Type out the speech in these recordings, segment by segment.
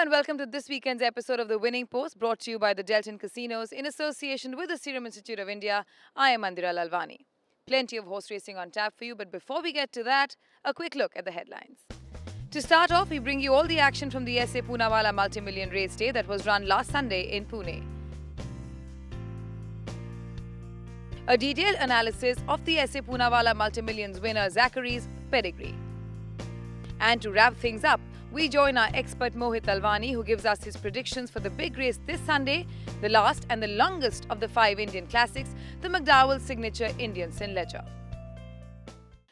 and welcome to this weekend's episode of The Winning Post, brought to you by the Delton Casinos in association with the Serum Institute of India. I am Mandira Lalvani. Plenty of horse racing on tap for you, but before we get to that, a quick look at the headlines. To start off, we bring you all the action from the SA Poonawalla Multi Million Grade Day that was run last Sunday in Pune. A detailed analysis of the SA Poonawalla Multi Millions winner Zachary's pedigree. And to wrap things up, we join our expert Mohit Lalvani, who gives us his predictions for the big race this Sunday, the last and the longest of the 5 Indian classics, the McDowell Signature Indian St.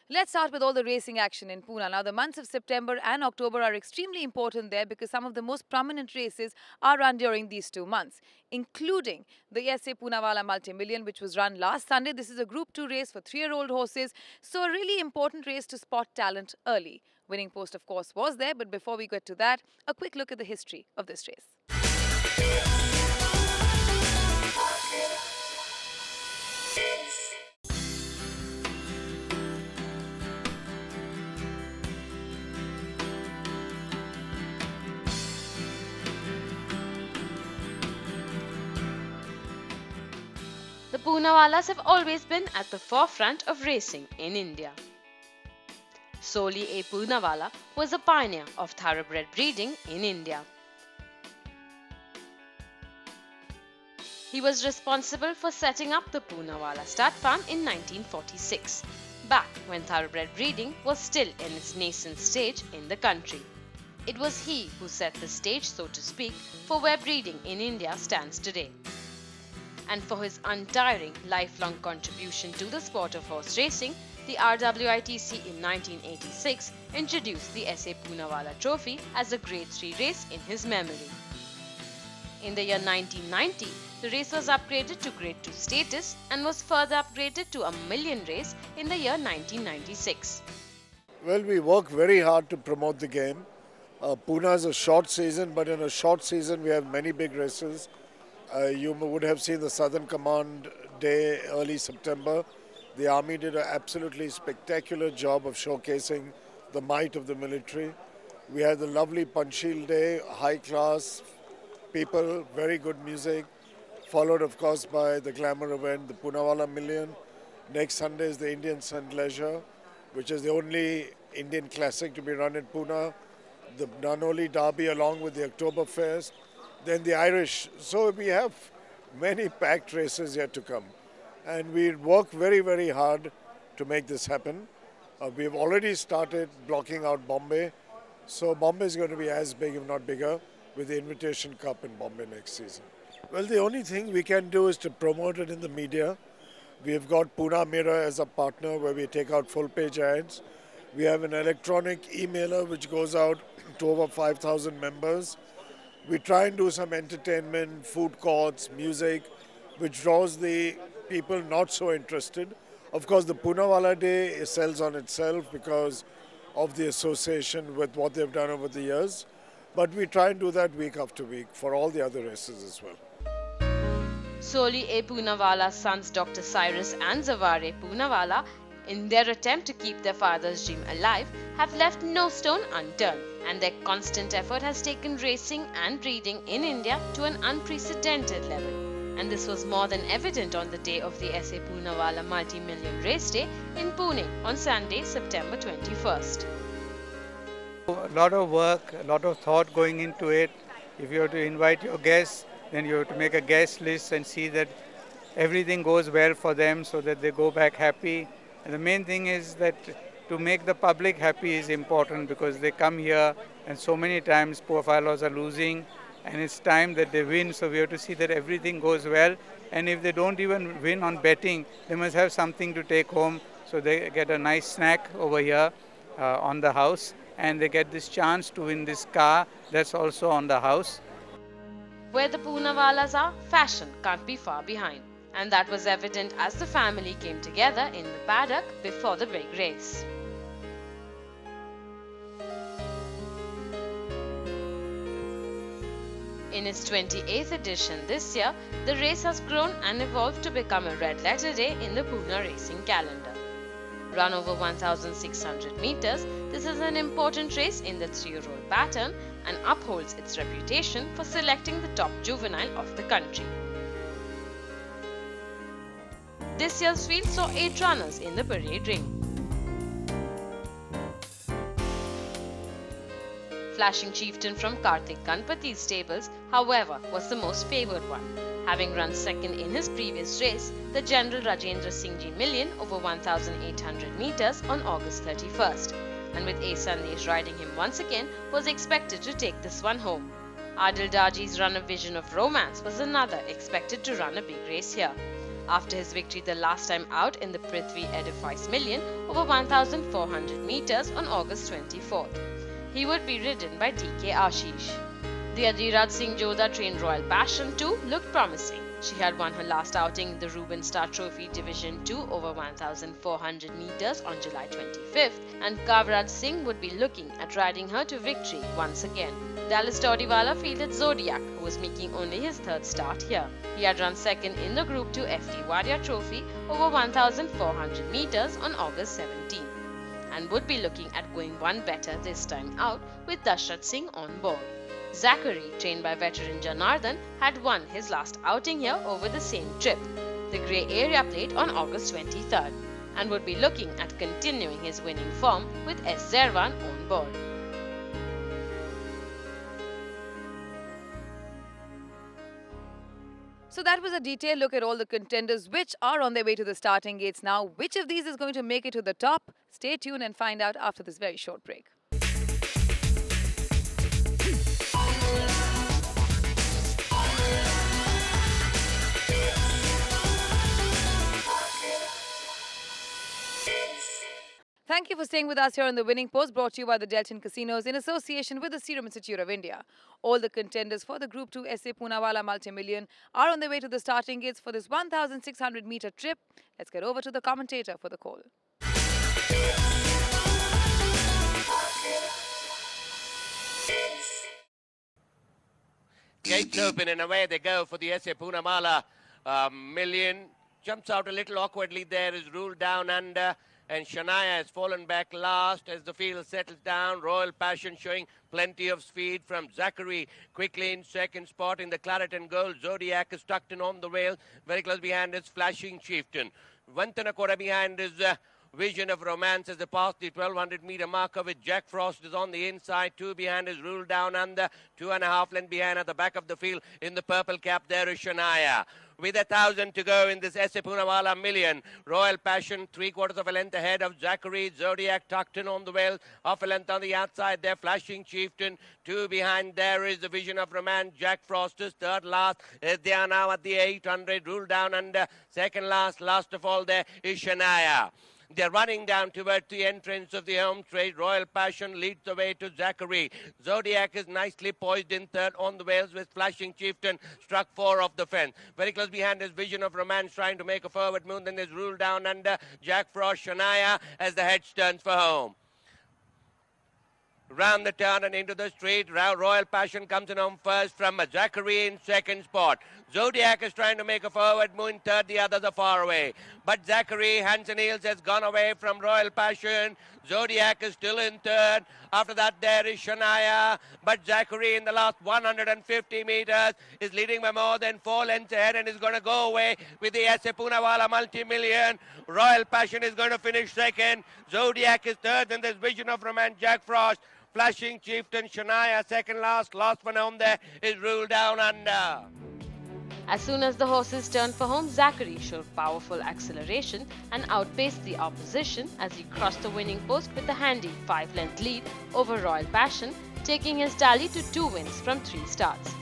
Let's start with all the racing action in Pune. Now, the months of September and October are extremely important there because some of the most prominent races are run during these 2 months, including the SA Poonawalla Multi Million, which was run last Sunday. This is a Group 2 race for 3-year-old horses, so a really important race to spot talent early. Winning Post, of course, was there, but before we get to that, a quick look at the history of this race. The Poonawallas have always been at the forefront of racing in India. Zavaray Poonawalla was a pioneer of thoroughbred breeding in India. He was responsible for setting up the Poonawalla stud farm in 1946, back when thoroughbred breeding was still in its nascent stage in the country. It was he who set the stage, so to speak, for where breeding in India stands today. And for his untiring, lifelong contribution to the sport of horse racing, the RWITC in 1986 introduced the SA Poonawalla Trophy as a Grade 3 race in his memory. In the year 1990, the race was upgraded to Grade 2 status and was further upgraded to a million race in the year 1996. Well, we work very hard to promote the game. Pune is a short season, but in a short season we have many big races. You would have seen the Southern Command Day early September. The Army did an absolutely spectacular job of showcasing the might of the military. We had the lovely Panchsheel Day, high class people, very good music, followed of course by the glamour event, the Poonawalla Million. Next Sunday is the Indian St, which is the only Indian classic to be run in Pune. The Nanoli Derby along with the Oktoberfest. Then the Irish. So we have many packed races yet to come. And we work very, very hard to make this happen. We've already started blocking out Bombay. So Bombay is going to be as big, if not bigger, with the Invitation Cup in Bombay next season. Well, the only thing we can do is to promote it in the media. We've got Pune Mirror as a partner where we take out full-page ads. We have an electronic emailer which goes out to over 5,000 members. We try and do some entertainment, food courts, music, which draws the people not so interested. Of course, the Poonawalla Day sells on itself because of the association with what they've done over the years. But we try and do that week after week for all the other races as well. Zodiac Poonawalla's sons Dr. Cyrus and Zavaray Poonawalla, in their attempt to keep their father's dream alive, have left no stone unturned, and their constant effort has taken racing and breeding in India to an unprecedented level. And this was more than evident on the day of the SA Poonawalla Multi Million Race Day in Pune on Sunday, September 21st. A lot of work, a lot of thought going into it. If you have to invite your guests, then you have to make a guest list and see that everything goes well for them so that they go back happy. And the main thing is that to make the public happy is important because they come here and so many times poor fellows are losing and it's time that they win. So we have to see that everything goes well. And if they don't even win on betting, they must have something to take home. So they get a nice snack over here on the house. And they get this chance to win this car that's also on the house. Where the Poonawallas are, fashion can't be far behind. And that was evident as the family came together in the paddock before the big race. In its 28th edition this year, the race has grown and evolved to become a red letter day in the Pune racing calendar. Run over 1,600 meters, this is an important race in the 3-year-old pattern and upholds its reputation for selecting the top juvenile of the country. This year's field saw 8 runners in the parade ring. Flashing Chieftain from Karthik Ganpati's stables, however, was the most favoured one, having run second in his previous race, the General Rajendra Singh Ji Million over 1,800 metres on August 31st, and with A. Sandesh riding him once again, was expected to take this one home. Adil Daji's run of Vision of Romance was another expected to run a big race here. After his victory the last time out in the Prithvi Edifice Million over 1,400 metres on August 24th. He would be ridden by DK Ashish. The Adhiraj Singh Jodha trained Royal Passion too looked promising. She had won her last outing in the Reuben Star Trophy Division 2 over 1,400 metres on July 25th, and Kavraj Singh would be looking at riding her to victory once again. Dallas Dodiwala fielded Zodiac, who was making only his third start here. He had run second in the Group 2 FT Warrior Trophy over 1,400 metres on August 17th, and would be looking at going one better this time out with Dashrath Singh on board. Zachary, trained by veteran Janardhan, had won his last outing here over the same trip, the Grey Area Plate on August 23rd, and would be looking at continuing his winning form with S. Zerwan on board. So that was a detailed look at all the contenders which are on their way to the starting gates now. Which of these is going to make it to the top? Stay tuned and find out after this very short break. Thank you for staying with us here on The Winning Post, brought to you by the Delton Casinos in association with the Serum Institute of India. All the contenders for the Group 2 SA Poonawalla Multi Million are on their way to the starting gates for this 1,600-metre trip. Let's get over to the commentator for the call. Gates open and away they go for the SA Poonawalla Million. Jumps out a little awkwardly there, is ruled down under. And Shania has fallen back last as the field settles down. Royal Passion showing plenty of speed from Zachary. Quickly in second spot in the claret and gold. Zodiac is tucked in on the rail. Very close behind is Flashing Chieftain. 1.25 behind is Vision of Romance as they pass the 1,200-metre marker with Jack Frost is on the inside. 2 behind is ruled down under. 2.5 length behind at the back of the field in the purple cap there is Shania. With 1,000 to go in this SA Poonawalla Million. Royal Passion 3/4 of a length ahead of Zachary. Zodiac tucked in on the well. Half a length on the outside there. Flashing Chieftain. 2 behind there is the Vision of Romance. Jack Frost is third last. They are now at the 800. Ruled down under. Second last. Last of all there is Shania. They're running down towards the entrance of the home straight. Royal Passion leads the way to Zachary. Zodiac is nicely poised in third on the rails with Flashing Chieftain struck 4 off the fence. Very close behind is Vision of Romance trying to make a forward move. Then is ruled down under Jack Frost. Shania as the hedge turns for home. Round the turn and into the straight. Royal Passion comes in home first from Zachary in second spot. Zodiac is trying to make a forward move in third. The others are far away. But Zachary, hands and heels, has gone away from Royal Passion. Zodiac is still in third. After that, there is Shania. But Zachary in the last 150 metres is leading by more than 4 lengths ahead and is going to go away with the SA Poonawalla Multi Million. Royal Passion is going to finish second. Zodiac is third. Then there's Vision of Romance, Jack Frost. Flashing Chieftain, Shania second last. Last one home there is ruled down under. As soon as the horses turned for home, Zachary showed powerful acceleration and outpaced the opposition as he crossed the winning post with a handy 5-length lead over Royal Passion, taking his tally to 2 wins from 3 starts.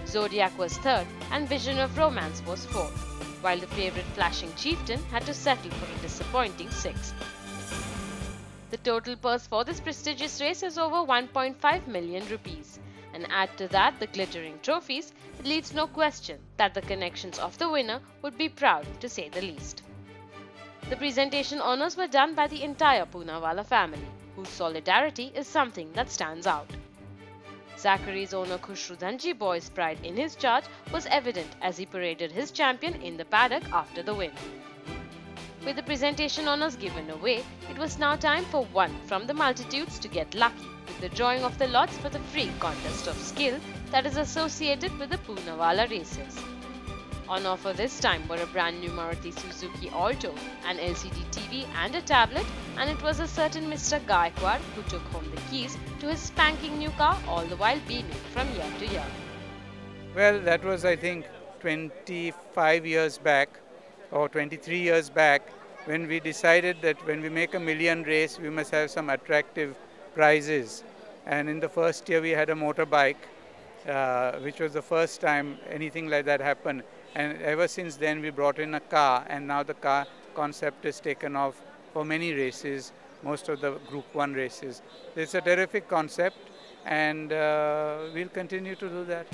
Zodiac was third and Vision of Romance was fourth, while the favourite Flashing Chieftain had to settle for a disappointing 6th. The total purse for this prestigious race is over 1.5 million rupees. And add to that the glittering trophies, it leaves no question that the connections of the winner would be proud, to say the least. The presentation honours were done by the entire Poonawalla family, whose solidarity is something that stands out. Zachary's owner Khushrudhanji Boy's pride in his charge was evident as he paraded his champion in the paddock after the win. With the presentation honours given away, it was now time for one from the multitudes to get lucky with the drawing of the lots for the free contest of skill that is associated with the Poonawalla races. On offer this time were a brand new Maruti Suzuki Alto, an LCD TV and a tablet, and it was a certain Mr. Gaikwad who took home the keys to his spanking new car, all the while beaming from year to year. Well, that was, I think, 25 years back or 23 years back when we decided that when we make a million race, we must have some attractive prizes. And in the first year, we had a motorbike, which was the first time anything like that happened. And ever since then, we brought in a car, and now the car concept is taken off for many races, most of the Group 1 races. It's a terrific concept, and we'll continue to do that.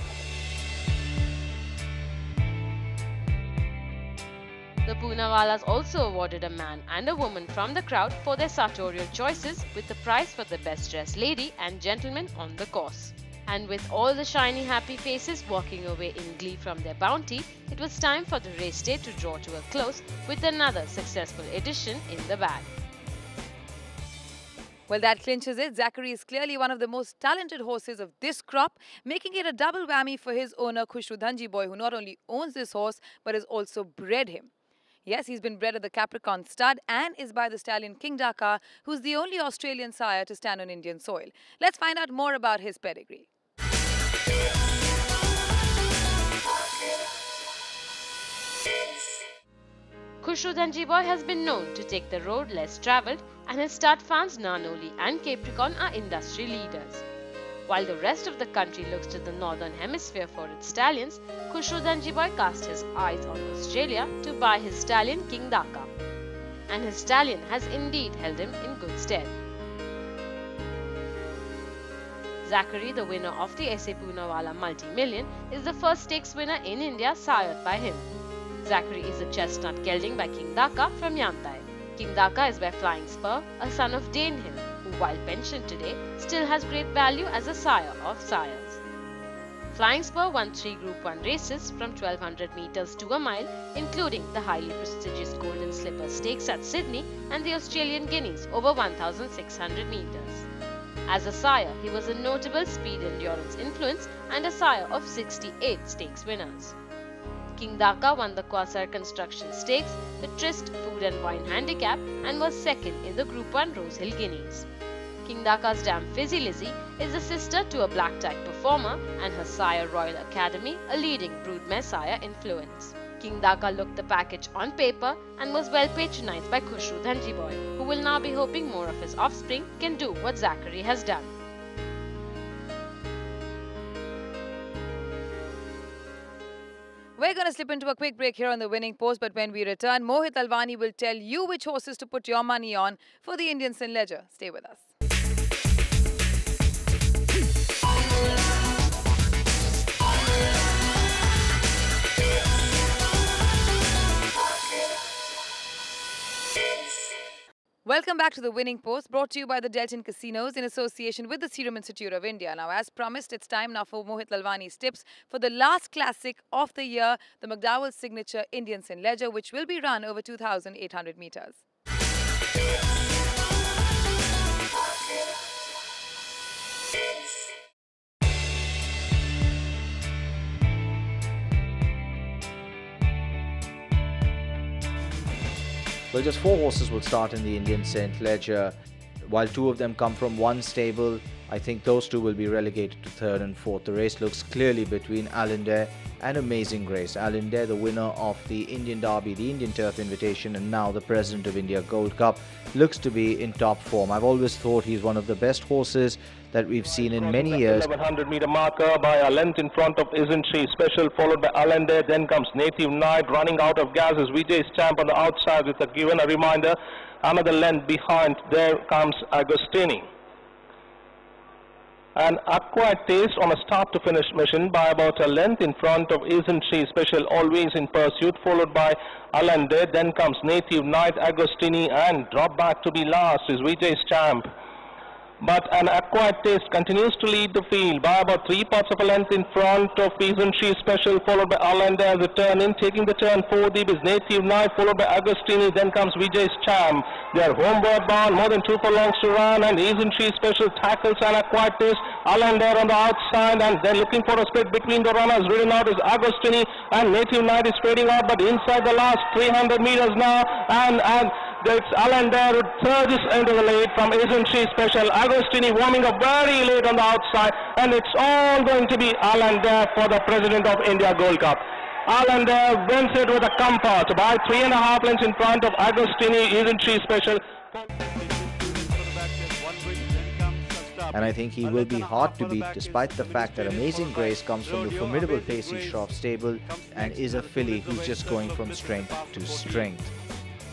The Poonawallas also awarded a man and a woman from the crowd for their sartorial choices, with the prize for the best dressed lady and gentleman on the course. And with all the shiny happy faces walking away in glee from their bounty, it was time for the race day to draw to a close with another successful edition in the bag. Well, that clinches it. Zachary is clearly one of the most talented horses of this crop, making it a double whammy for his owner Khushru Dhanji boy, who not only owns this horse but has also bred him. Yes, he's been bred at the Capricorn stud and is by the stallion King Dhaka, who's the only Australian sire to stand on Indian soil. Let's find out more about his pedigree. Khushru Dhanji boy has been known to take the road less travelled, and his stud farms Nanoli and Capricorn are industry leaders. While the rest of the country looks to the northern hemisphere for its stallions, Khushru Dhanji boy cast his eyes on Australia to buy his stallion King Dhaka. And his stallion has indeed held him in good stead. Zachary, the winner of the SA Poonawalla Multi Million, is the first stakes winner in India sired by him. Zachary is a chestnut gelding by King Dhaka from Yantai. King Dhaka is by Flying Spur, a son of Jain, who, while pensioned today, still has great value as a sire of sires. Flying Spur won 3 Group 1 races from 1200 meters to a mile, including the highly prestigious Golden Slipper Stakes at Sydney and the Australian Guineas over 1600 meters. As a sire, he was a notable speed endurance influence and a sire of 68 stakes winners. King Dhaka won the Quasar Construction Stakes, the Tryst Food and Wine Handicap, and was second in the Group 1 Rose Hill Guineas. King Dhaka's dam Fizzy Lizzy is a sister to a black type performer, and her sire Royal Academy, a leading broodmare sire influence. King Dhaka looked the package on paper and was well patronized by Khushru Dhanji boy, who will now be hoping more of his offspring can do what Zachary has done. We're going to slip into a quick break here on the Winning Post, but when we return, Mohit Lalvani will tell you which horses to put your money on for the Indian St Ledger. Stay with us. Welcome back to the Winning Post, brought to you by the Delton Casinos in association with the Serum Institute of India. Now, as promised, it's time now for Mohit Lalvani's tips for the last classic of the year, the McDowell Signature Indian St Ledger, which will be run over 2,800 meters. Well, just 4 horses will start in the Indian St Ledger. While 2 of them come from one stable, I think those 2 will be relegated to 3rd and 4th. The race looks clearly between Allendare and Amazing Grace. Allendare, the winner of the Indian Derby, the Indian Turf Invitation, and now the President of India Gold Cup, looks to be in top form. I've always thought he's one of the best horses that we've seen in many years. 1100 meter marker by a length in front of Isn't She Special, followed by Allendare. Then comes Native Night, running out of gas is Vijay's Stamp on the outside with a given a reminder. Another length behind, there comes Agostini. An acquired taste on a start to finish mission by about a length in front of Isn't She Special, always in pursuit, followed by Allendare. Then comes Native Night, Agostini, and drop back to be last is Vijay's Stamp. but an acquired taste continues to lead the field by about 3 parts of a length in front of Isn't She Special, followed by Alanda as a turn in. Taking the turn 4 deep is Native Knife, followed by Agostini, then comes Vijay's Charm. They are homeward bound, more than 2 furlongs to run, and Isn't She Special tackles an acquired taste. Alanda on the outside, and then looking for a split between the runners. Ridden out is Agostini, and Native Knight is spreading out, but inside the last 300 meters now, and it's Alanda who surges into the lead from Isn't She Special. Agostini warming up very late on the outside, and it's all going to be Alanda for the President of India Gold Cup. Alanda wins it with a comfort by 3.5 lengths in front of Agostini. Isn't She Special? And I think he will be hard to beat, despite the fact that Amazing Grace comes from the formidable Pacey Shroff stable and is a filly who's just going from strength to strength.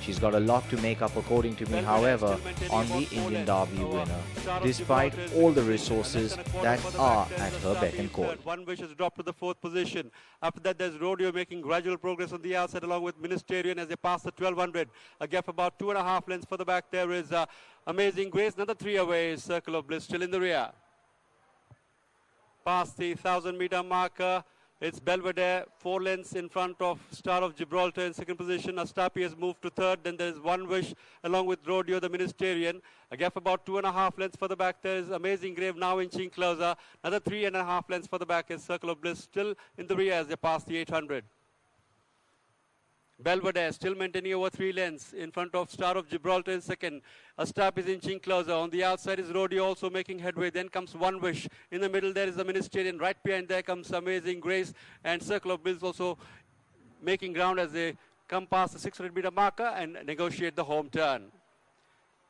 She's got a lot to make up, according to me, however, on the Indian Derby winner, despite all the resources that are at her beck and call. One Wish has dropped to the 4th position. After that, there's Rodeo making gradual progress on the outside, along with Ministerian as they pass the 1200. A gap about 2.5 lengths for the back. There is Amazing Grace, another 3 away. Circle of Bliss still in the rear. Past the 1,000-meter marker. It's Belvedere, 4 lengths in front of Star of Gibraltar in 2nd position. Astapi has moved to 3rd. Then there is One Wish along with Rodeo, the Ministerian. A gap about 2.5 lengths for the back. There is Amazing Grave now inching closer. Another 3.5 lengths for the back is Circle of Bliss still in the rear as they pass the 800. Belvedere still maintaining over 3 lengths in front of Star of Gibraltar in 2nd. Astap is inching closer. On the outside is Rodeo also making headway. Then comes One Wish. In the middle there is the Ministerian. Right behind there comes Amazing Grace. And Circle of Bliss also making ground as they come past the 600-meter marker and negotiate the home turn.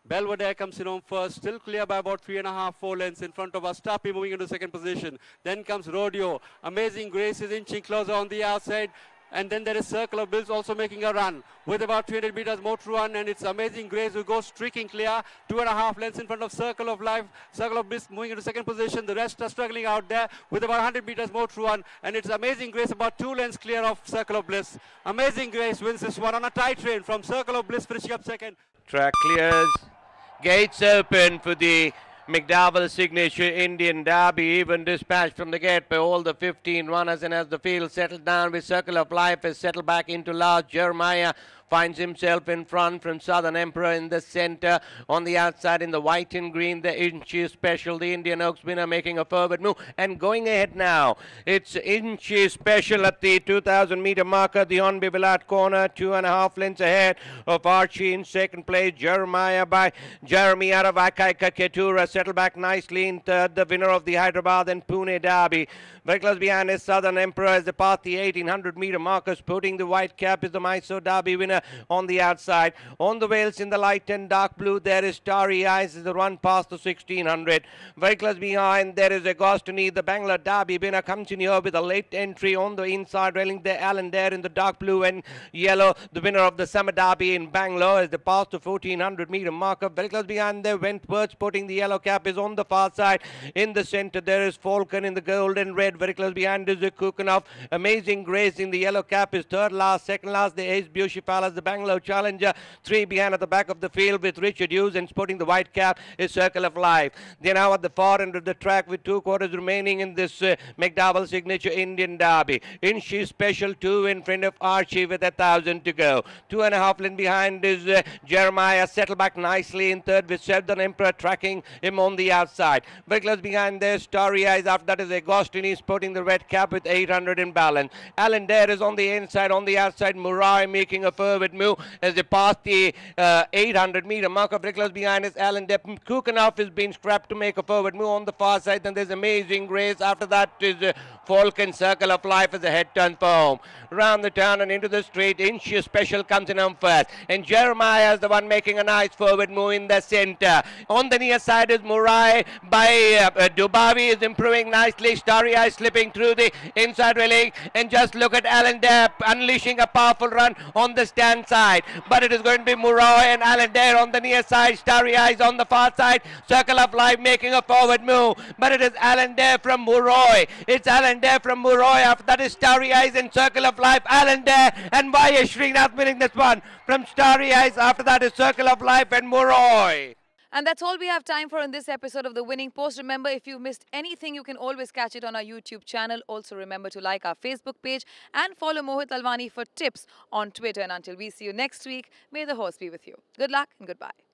Belvedere comes in home first, still clear by about 3.5-4 lengths in front of Astapi, moving into 2nd position. Then comes Rodeo. Amazing Grace is inching closer on the outside. And then there is Circle of Bliss also making a run with about 300 meters more to run, and it's Amazing Grace who goes streaking clear, 2.5 lengths in front of Circle of Life. Circle of Bliss moving into 2nd position. The rest are struggling out there with about 100 meters more to run, and it's Amazing Grace about 2 lengths clear of Circle of Bliss. Amazing Grace wins this one on a tight train from Circle of Bliss, finishing up 2nd. Track clears, gates open for the McDowell Signature Indian Derby, even dispatched from the gate by all the 15 runners, and as the field settled down with Circle of Life has settled back into last, Jeremiah finds himself in front from Southern Emperor in the center. On the outside in the white and green, the Inchi Special, the Indian Oaks winner, making a forward move and going ahead now. It's Inchi Special at the 2,000-meter marker, the Onbivilat corner, 2.5 lengths ahead of Archie in 2nd place. Jeremiah by Jeremy out of Akaika Ketura settled back nicely in 3rd. The winner of the Hyderabad and Pune Derby. Very close behind is Southern Emperor as they pass the 1,800-meter markers. Putting the white cap is the Mysore Derby winner on the outside. On the Wales in the light and dark blue, there is Starry Eyes as the run past the 1,600. Very close behind, there is Agostini, the Bangalore Derby winner, comes in here with a late entry on the inside railing. There, Alan Dare in the dark blue and yellow, the winner of the Summer Derby in Bangalore as they pass the 1,400-meter marker. Very close behind there, Wentworth putting the yellow cap is on the far side. In the center, there is Falcon in the gold and red. Very close behind is the Kukunov. Amazing Grace in the yellow cap is 3rd last. 2nd last, the Ace Bushipal as the Bangalore Challenger. 3 behind at the back of the field with Richard Hughes, and sporting the white cap is Circle of Life. They're now at the far end of the track with 2 quarters remaining in this McDowell Signature Indian Derby. Inchi Special 2 in front of Archie with 1,000 to go. 2.5 lengths behind is Jeremiah, settled back nicely in 3rd with Southern Emperor tracking him on the outside. Very close behind there, Starry Eyes. After that is Agostini sporting the red cap with 800 in balance. Alan Dare is on the inside. On the outside, Murai making a forward move as they pass the 800-meter marker. Very close behind is Alan Dare. Kukunov is being scrapped to make a forward move on the far side. Then there's Amazing Grace. After that is Falcon. Circle of Life as a head turn for home. Round the turn and into the straight, Inchi Special comes in home first. And Jeremiah is the one making a nice forward move in the center. On the near side is Murai by Dubavi is improving nicely. Starry Eye slipping through the inside railing. And just look at Alan Dare unleashing a powerful run on the stand side. But it is going to be Murai and Alan Dare on the near side. Starry Eyes on the far side. Circle of Life making a forward move. But it is Alan Dare from Murai. It's Alan Dare from Murai. After that is Starry Eyes and Circle of Life. Alan Dare and Vaya Srinath winning this one from Starry Eyes. After that is Circle of Life and Murai. And that's all we have time for in this episode of The Winning Post. Remember, if you missed anything, you can always catch it on our YouTube channel. Also, remember to like our Facebook page and follow Mohit Lalvani for tips on Twitter. And until we see you next week, may the horse be with you. Good luck and goodbye.